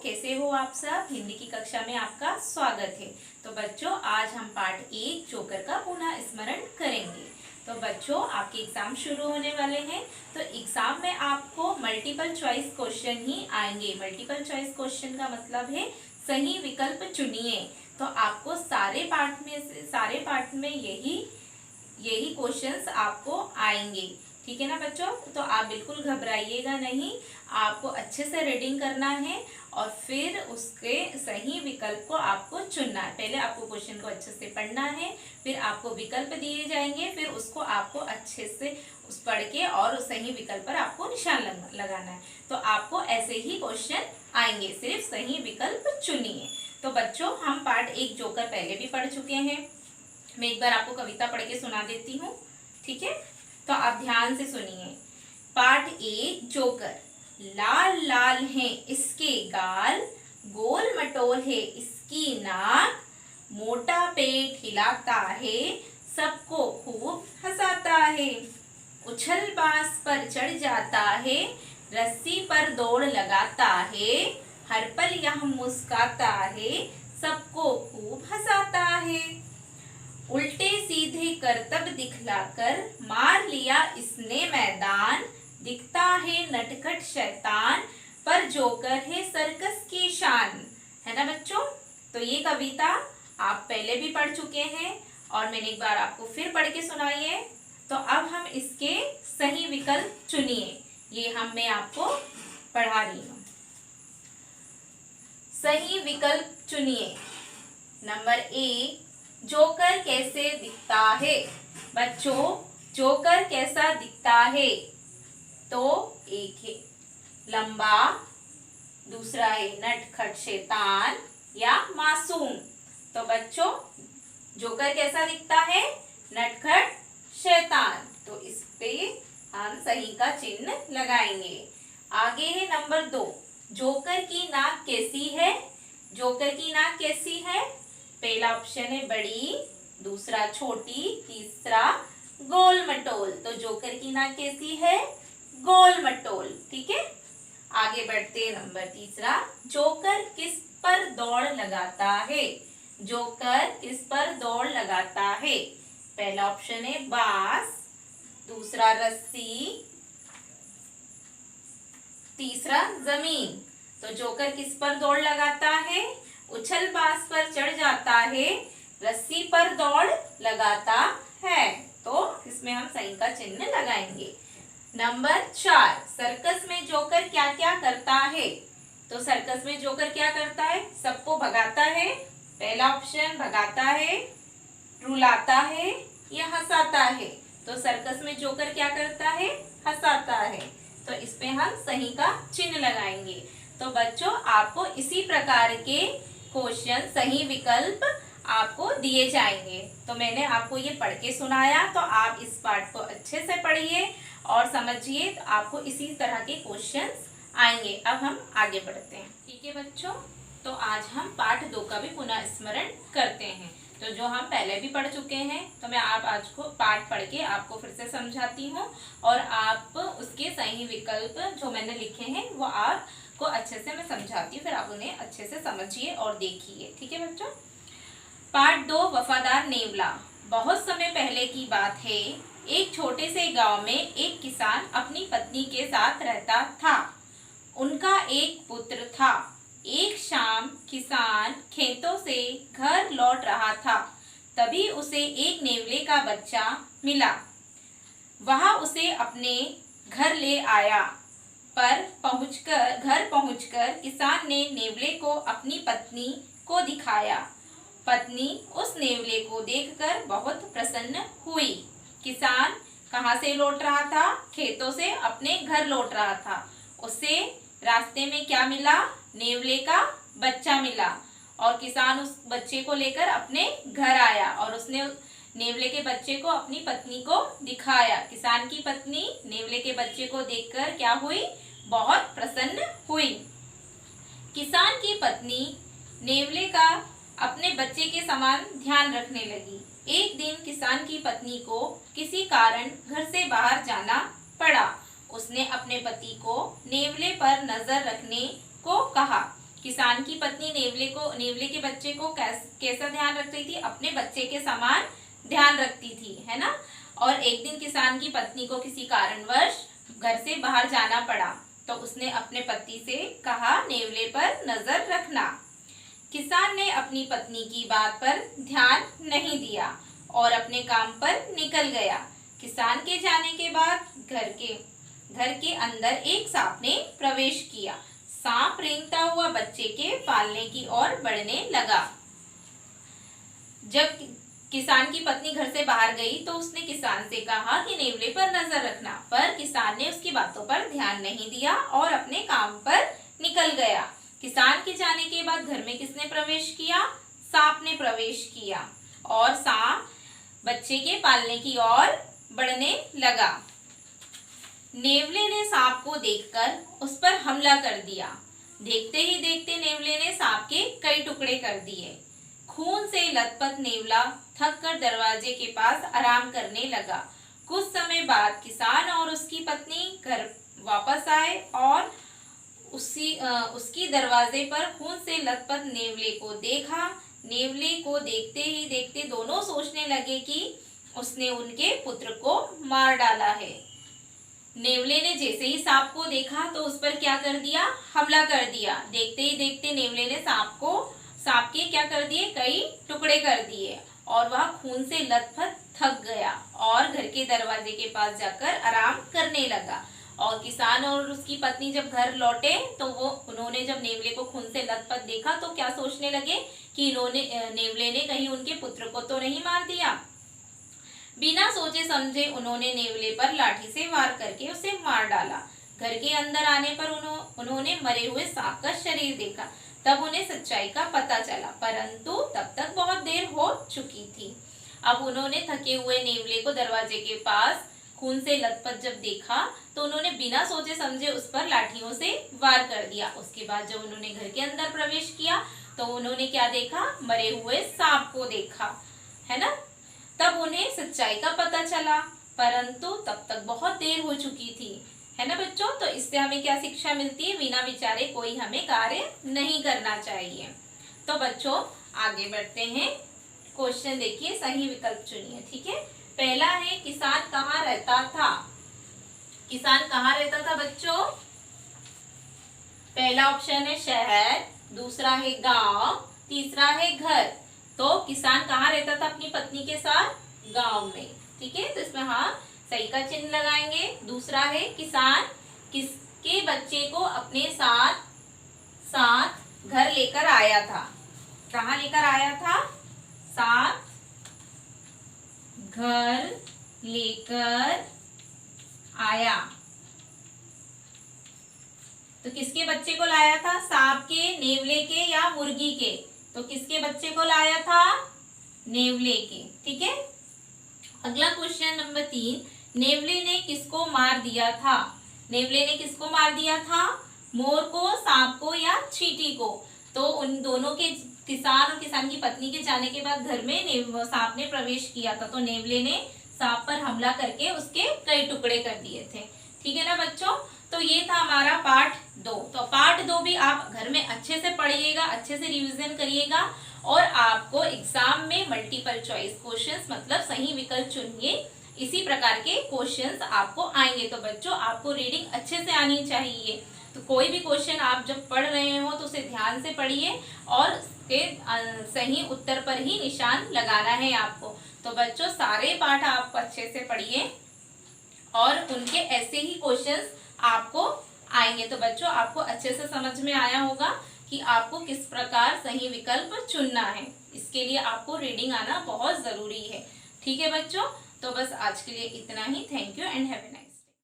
कैसे हो आप सब। हिंदी की कक्षा में आपका स्वागत है। तो बच्चों, आज हम पाठ 1 जोकर का पुनः स्मरण करेंगे। तो बच्चों, आपके एग्जाम शुरू होने वाले हैं, तो एग्जाम में आपको मल्टीपल चॉइस क्वेश्चन ही आएंगे। मल्टीपल चॉइस क्वेश्चन का मतलब है सही विकल्प चुनिए। तो आपको सारे पार्ट में यही क्वेश्चंस आपको आएंगे, ठीक है ना बच्चों। तो आप बिल्कुल घबराइएगा नहीं, आपको अच्छे से रीडिंग करना है और फिर उसके सही विकल्प को आपको चुनना है। पहले आपको क्वेश्चन को अच्छे से पढ़ना है, फिर आपको विकल्प दिए जाएंगे, फिर उसको आपको अच्छे से पढ़ के और उस सही विकल्प पर आपको निशान लगाना है। तो आपको ऐसे ही क्वेश्चन आएंगे, सिर्फ सही विकल्प चुनिए। तो बच्चों, हम पार्ट 1 जोकर पहले भी पढ़ चुके हैं। मैं एक बार आपको कविता पढ़ के सुना देती हूँ, ठीक है। तो आप ध्यान से सुनिए। Part 1 joker. लाल लाल हैं इसके गाल, गोल मटोल है इसकी नाक, मोटा पेट हिलाता है, सबको खूब हंसाता है। उछल बांस पर चढ़ जाता है, रस्सी पर दौड़ लगाता है, हर पल यह मुस्काता है, सबको खूब हंसाता है। उल्टे सीधे करतब दिखलाकर मार लिया इसने मैदान, दिखता है नटखट शैतान, पर जोकर है सर्कस की शान। है ना बच्चों। तो ये कविता आप पहले भी पढ़ चुके हैं और मैंने एक बार आपको फिर पढ़ के सुनाई है। तो अब हम इसके सही विकल्प चुनिए। ये मैं आपको पढ़ा रही हूँ। सही विकल्प चुनिए। नंबर 1, जोकर कैसे दिखता है। बच्चों, जोकर कैसा दिखता है? तो एक है लंबा, दूसरा है नटखट शैतान या मासूम। तो बच्चों, जोकर कैसा दिखता है? नटखट शैतान। तो इस पे हम सही का चिन्ह लगाएंगे। आगे है नंबर 2, जोकर की नाक कैसी है। जोकर की नाक कैसी है? पहला ऑप्शन है बड़ी, दूसरा छोटी, तीसरा गोल मटोल। तो जोकर की नाक कैसी है? गोल मटोल, ठीक है। आगे बढ़ते नंबर 3, जोकर किस पर दौड़ लगाता है। जोकर किस पर दौड़ लगाता है? पहला ऑप्शन है बांस, दूसरा रस्सी, तीसरा जमीन। तो जोकर किस पर दौड़ लगाता है? उछल बांस पर चढ़ जाता है, रस्सी पर दौड़ लगाता है। तो इसमें हम सही का चिन्ह लगाएंगे। नंबर 4, सर्कस में जोकर क्या क्या करता है। तो सर्कस में जोकर क्या करता है? सबको भगाता है। पहला ऑप्शन भगाता है, रुलाता है या हंसाता है। तो सर्कस में जोकर क्या करता है? हंसाता है। तो इस पे हम सही का चिन्ह लगाएंगे। तो बच्चों, आपको इसी प्रकार के क्वेश्चन सही विकल्प आपको दिए जाएंगे। तो मैंने आपको ये पढ़ के सुनाया, तो आप इस पाठ को अच्छे से पढ़िए और समझिए। तो आपको इसी तरह के क्वेश्चंस आएंगे। अब हम आगे बढ़ते हैं, ठीक है बच्चों। तो आज हम पाठ 2 का भी पुनः स्मरण करते हैं। तो जो हम पहले भी पढ़ चुके हैं, तो मैं आज को पाठ पढ़ के आपको फिर से समझाती हूँ और आप उसके सही विकल्प जो मैंने लिखे हैं वो आपको अच्छे से मैं समझाती हूँ, फिर आप उन्हें अच्छे से समझिए और देखिए, ठीक है बच्चों। पाठ 2, वफादार नेवला। बहुत समय पहले की बात है, एक छोटे से गांव में एक किसान अपनी पत्नी के साथ रहता था। उनका एक पुत्र था। एक शाम किसान खेतों से घर लौट रहा था, तभी उसे एक नेवले का बच्चा मिला। वह उसे अपने घर ले आया, पर घर पहुंचकर किसान ने नेवले को अपनी पत्नी को दिखाया। पत्नी उस नेवले को देखकर बहुत प्रसन्न हुई। किसान कहाँ से लौट रहा था? खेतों से अपने घर लौट रहा था। उसे रास्ते में क्या मिला? नेवले का बच्चा मिला और किसान उस बच्चे को लेकर अपने घर आया और उसने नेवले के बच्चे को अपनी पत्नी को दिखाया। किसान की पत्नी नेवले के बच्चे को देखकर क्या हुई? बहुत प्रसन्न हुई। किसान की पत्नी नेवले का अपने बच्चे के समान ध्यान रखने लगी। एक दिन किसान की पत्नी को किसी कारण घर से बाहर जाना पड़ा। उसने अपने पति को नेवले पर नजर रखने को कहा। किसान की पत्नी नेवले के बच्चे को कैसा ध्यान रखती थी? अपने बच्चे के समान ध्यान रखती थी, है ना। और एक दिन किसान की पत्नी को किसी कारणवश घर से बाहर जाना पड़ा, तो उसने अपने पति से कहा, नेवले पर नजर रखना। किसान ने अपनी पत्नी की बात पर ध्यान नहीं दिया और अपने काम पर निकल गया। किसान के जाने के बाद घर के अंदर एक सांप ने प्रवेश किया। सांप रेंगता हुआ बच्चे के पालने की ओर बढ़ने लगा। जब किसान की पत्नी घर से बाहर गई तो उसने किसान से कहा कि नेवले पर नजर रखना, पर किसान ने उसकी बातों पर ध्यान नहीं दिया और अपने काम पर निकल गया। किसान के जाने के बाद घर में किसने प्रवेश किया? सांप ने प्रवेश किया और सांप बच्चे के पालने की ओर बढ़ने लगा। नेवले ने सांप को देखकर उस पर हमला कर दिया। देखते ही देखते नेवले ने सांप के कई टुकड़े कर दिए। खून से लथपथ नेवला थककर दरवाजे के पास आराम करने लगा। कुछ समय बाद किसान और उसकी पत्नी घर वापस आए और उसकी दरवाजे पर खून से लथपथ नेवले को देखा। नेवले को देखते ही देखते दोनों सोचने लगे कि उसने उनके पुत्र को मार डाला है। नेवले ने जैसे ही सांप को देखा तो उस पर क्या कर दिया? हमला कर दिया। देखते ही देखते नेवले ने सांप के क्या कर दिए? कई टुकड़े कर दिए और वह खून से लथपथ थक गया और घर के दरवाजे के पास जाकर आराम करने लगा। और किसान और उसकी पत्नी जब घर लौटे तो उन्होंने जब नेवले को खून से लथपथ देखा तो क्या सोचने लगे कि नेवले ने कहीं उनके पुत्र को तो नहीं मार दिया। बिना सोचे समझे उन्होंने नेवले पर लाठी से वार करके उसे मार डाला। घर के अंदर आने पर उन्होंने मरे हुए सांप का शरीर देखा। तब उन्हें सच्चाई का पता चला, परंतु तब तक बहुत देर हो चुकी थी। अब उन्होंने थके हुए नेवले को दरवाजे के पास खून से लथपथ जब देखा तो उन्होंने बिना सोचे समझे उस पर लाठियों से वार कर दिया। उसके बाद जब उन्होंने घर के अंदर प्रवेश किया तो उन्होंने क्या देखा? मरे हुए सांप को देखा, है ना। तब उन्हें सच्चाई का पता चला, परंतु तब तक बहुत देर हो चुकी थी, है ना बच्चों। तो इससे हमें क्या शिक्षा मिलती है? बिना विचारे कोई हमें कार्य नहीं करना चाहिए। तो बच्चों आगे बढ़ते हैं। क्वेश्चन देखिए, सही विकल्प चुनिए। ठीक है, पहला है किसान कहाँ रहता था? किसान कहाँ रहता था बच्चों? पहला ऑप्शन है शहर, दूसरा है गांव, तीसरा है घर। तो किसान कहाँ रहता था अपनी पत्नी के साथ? गांव में। ठीक है, तो इसमें हाँ सही का चिन्ह लगाएंगे। दूसरा है किसान किसके बच्चे को अपने साथ घर लेकर आया था? कहाँ लेकर आया था? साथ घर लेकर आया। तो किसके बच्चे को लाया था? सांप के, नेवले के या मुर्गी के? तो किसके बच्चे को लाया था? नेवले के। ठीक है, अगला क्वेश्चन नंबर 3, नेवले ने किसको मार दिया था? नेवले ने किसको मार दिया था? मोर को, सांप को या चींटी को? तो उन दोनों के, किसान और किसान की पत्नी के जाने के बाद घर में सांप ने प्रवेश किया था, तो नेवले ने सांप पर हमला करके उसके कई टुकड़े कर दिए थे। ठीक है ना बच्चों, तो ये था हमारा पार्ट 2। तो पार्ट 2 भी आप घर में अच्छे से पढ़िएगा, अच्छे से रिवीजन करिएगा और आपको एग्जाम में मल्टीपल चॉइस क्वेश्चंस मतलब सही विकल्प चुनिए, इसी प्रकार के क्वेश्चंस आपको आएंगे। तो बच्चों आपको रीडिंग अच्छे से आनी चाहिए। तो कोई भी क्वेश्चन आप जब पढ़ रहे हो तो उसे ध्यान से पढ़िए और उसके सही उत्तर पर ही निशान लगाना है आपको। तो बच्चों सारे पाठ आप अच्छे से पढ़िए और उनके ऐसे ही क्वेश्चंस आपको आएंगे। तो बच्चों आपको अच्छे से समझ में आया होगा कि आपको किस प्रकार सही विकल्प चुनना है। इसके लिए आपको रीडिंग आना बहुत जरूरी है। ठीक है बच्चों, तो बस आज के लिए इतना ही। Thank you and have a nice day.